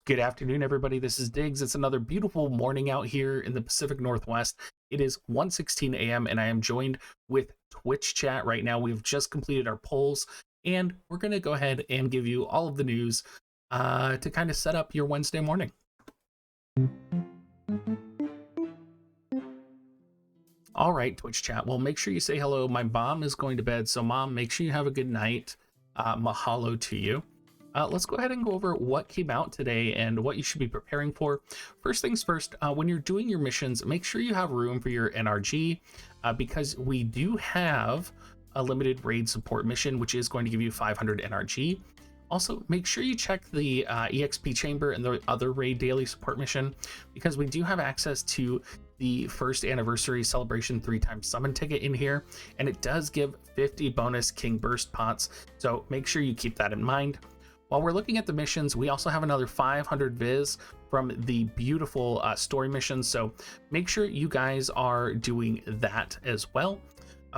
Good afternoon, everybody. This is Diggs. It's another beautiful morning out here in the Pacific Northwest. It is 1:16 a.m. and I am joined with Twitch chat right now. We've just completed our polls and we're going to go ahead and give you all of the news to kind of set up your Wednesday morning. All right, Twitch chat. Well, make sure you say hello. My mom is going to bed, so mom, make sure you have a good night. Mahalo to you. Let's go ahead and go over what came out today and what you should be preparing for. First things first, when you're doing your missions, make sure you have room for your NRG because we do have a limited raid support mission, which is going to give you 500 NRG. Also, make sure you check the EXP chamber and the other raid daily support mission because we do have access to the first anniversary celebration 3x summon ticket in here, and it does give 50 bonus King Burst pots. So make sure you keep that in mind. While we're looking at the missions, we also have another 500 viz from the beautiful story missions, so make sure you guys are doing that as well.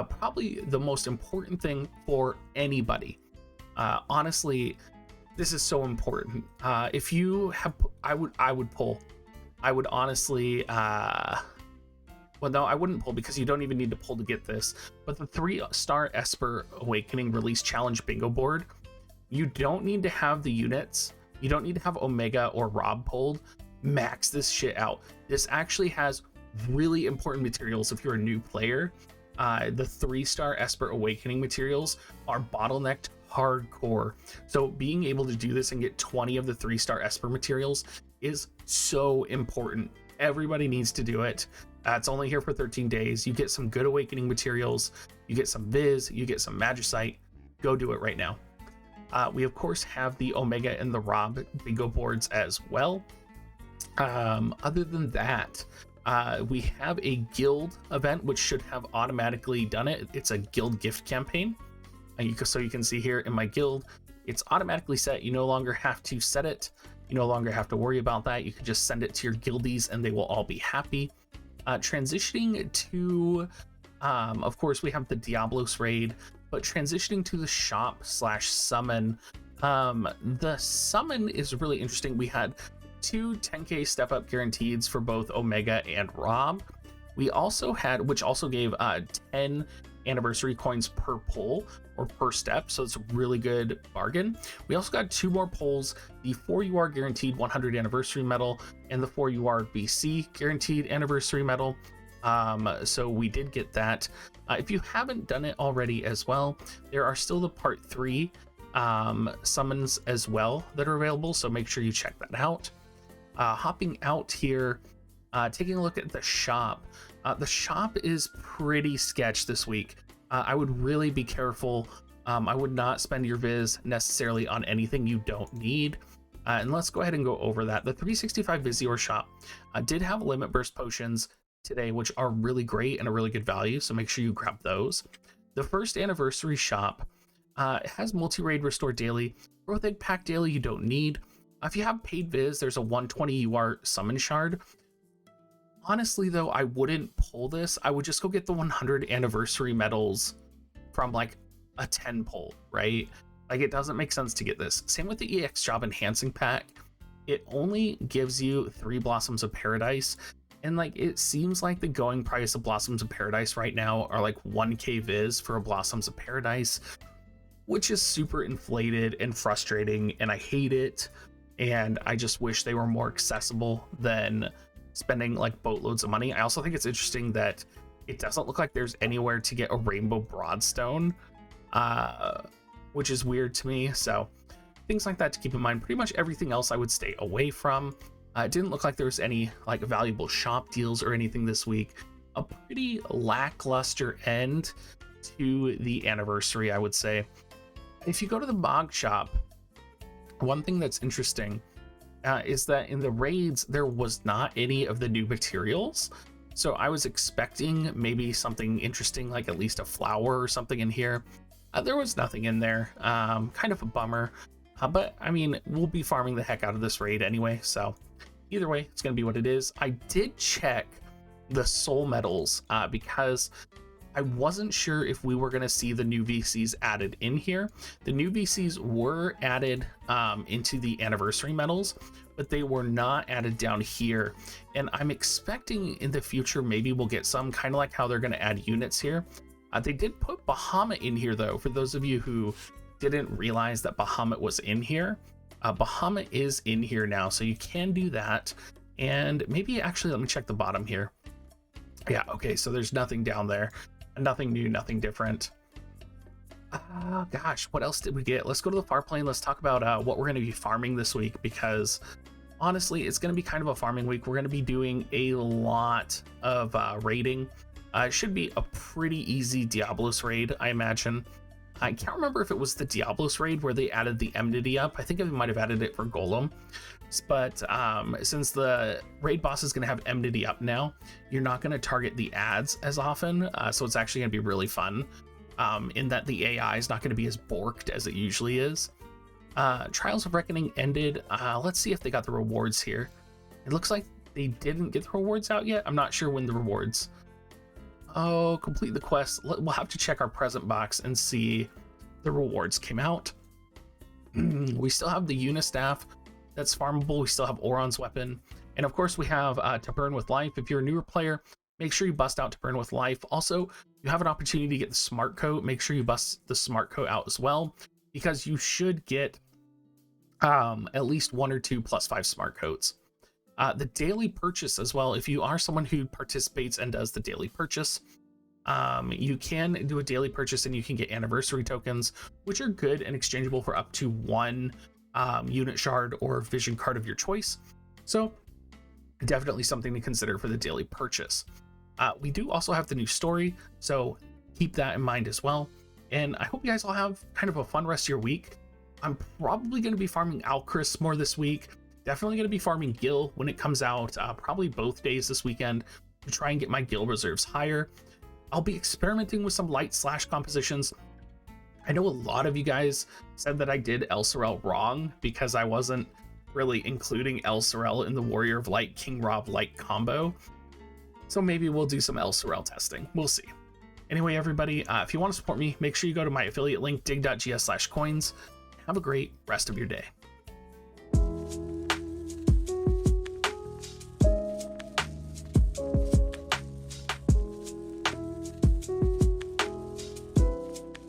Probably the most important thing for anybody. Honestly, this is so important. If you have, I would pull. I would honestly, well, no, I wouldn't pull because you don't even need to pull to get this. But the 3-star Esper Awakening Release Challenge Bingo Board. You don't need to have the units. You don't need to have Omega or Rob pulled. Max this shit out. This actually has really important materials if you're a new player. The 3-star Esper Awakening materials are bottlenecked hardcore. So being able to do this and get 20 of the 3-star Esper materials is so important. Everybody needs to do it. It's only here for 13 days. You get some good Awakening materials. You get some Viz. You get some Magicite. Go do it right now. We of course have the Omega and the Rob bingo boards as well. Other than that, we have a guild event which should have automatically done it. It's a guild gift campaign. So you can see here in my guild, it's automatically set. You no longer have to set it. You no longer have to worry about that. You can just send it to your guildies and they will all be happy. Transitioning to, of course, we have the Diabolos raid. But transitioning to the shop/summon, the summon is really interesting. We had 2 10k step up guaranteeds for both Omega and Rob. We also had, which also gave 10 anniversary coins per pull or per step, so it's a really good bargain. We also got 2 more pulls, the 4UR guaranteed 100 anniversary medal and the 4UR BC guaranteed anniversary medal. So we did get that. If you haven't done it already as well, there are still the part 3 summons as well that are available, so make sure you check that out. Hopping out here, taking a look at the shop. The shop is pretty sketch this week. I would really be careful. I would not spend your viz necessarily on anything you don't need. And let's go ahead and go over that. The 365 Vizior shop did have limit burst potions today, which are really great and a really good value, so make sure you grab those. The first anniversary shop has multi-raid restore daily. Growth egg pack daily you don't need. If you have paid viz, there's a 120 UR summon shard. Honestly though, I wouldn't pull this. I would just go get the 100 anniversary medals from like a 10 pull, right? Like, it doesn't make sense to get this. Same with the EX job enhancing pack. It only gives you 3 Blossoms of Paradise. And like, it seems like the going price of Blossoms of Paradise right now are like 1k viz for a Blossoms of Paradise, which is super inflated and frustrating, and I hate it. And I just wish they were more accessible than spending like boatloads of money. I also think it's interesting that it doesn't look like there's anywhere to get a Rainbow Broadstone, which is weird to me. So things like that to keep in mind. Pretty much everything else I would stay away from. It didn't look like there was any like valuable shop deals or anything this week. A pretty lackluster end to the anniversary, I would say. If you go to the Mog shop, one thing that's interesting is that in the raids, there was not any of the new materials. So I was expecting maybe something interesting, like at least a flower or something in here. There was nothing in there. Kind of a bummer. But I mean, we'll be farming the heck out of this raid anyway, so either way, it's going to be what it is. I did check the soul medals because I wasn't sure if we were going to see the new VCs added in here. The new VCs were added into the anniversary medals, but they were not added down here. And I'm expecting in the future, maybe we'll get some, kind of like how they're going to add units here. They did put Bahamut in here though, for those of you who didn't realize that Bahamut was in here. Bahamut is in here now, so you can do that. And maybe actually, let me check the bottom here. Yeah, okay, so there's nothing down there. Nothing new, nothing different. Gosh, what else did we get? Let's go to the far plane. Let's talk about what we're going to be farming this week, because honestly, it's going to be kind of a farming week. We're going to be doing a lot of raiding. It should be a pretty easy Diabolos raid, I imagine. I can't remember if it was the Diabolos raid where they added the enmity up. I think they might have added it for Golem. But since the raid boss is going to have enmity up now, you're not going to target the ads as often. So it's actually going to be really fun in that the AI is not going to be as borked as it usually is. Trials of Reckoning ended. Let's see if they got the rewards here. It looks like they didn't get the rewards out yet. I'm not sure when the rewards. Oh, complete the quest. We'll have to check our present box and see the rewards came out. We still have the Unistaff that's farmable. We still have Oron's weapon. And of course we have To Burn with Life. If you're a newer player, make sure you bust out To Burn with Life. Also, you have an opportunity to get the Smart Coat. Make sure you bust the Smart Coat out as well, because you should get at least 1 or 2 +5 Smart Coats. The daily purchase as well. If you are someone who participates and does the daily purchase, you can do a daily purchase and you can get anniversary tokens, which are good and exchangeable for up to 1 unit shard or vision card of your choice. So definitely something to consider for the daily purchase. We do also have the new story, so keep that in mind as well. And I hope you guys all have kind of a fun rest of your week. I'm probably going to be farming Alchris more this week. Definitely going to be farming Gil when it comes out, probably both days this weekend, to try and get my Gil reserves higher. I'll be experimenting with some light slash compositions. I know a lot of you guys said that I did El Sorel wrong because I wasn't really including El Sorel in the Warrior of Light King Rob Light combo. So maybe we'll do some El Sorel testing. We'll see. Anyway, everybody, if you want to support me, make sure you go to my affiliate link, dig.gs/coins. Have a great rest of your day.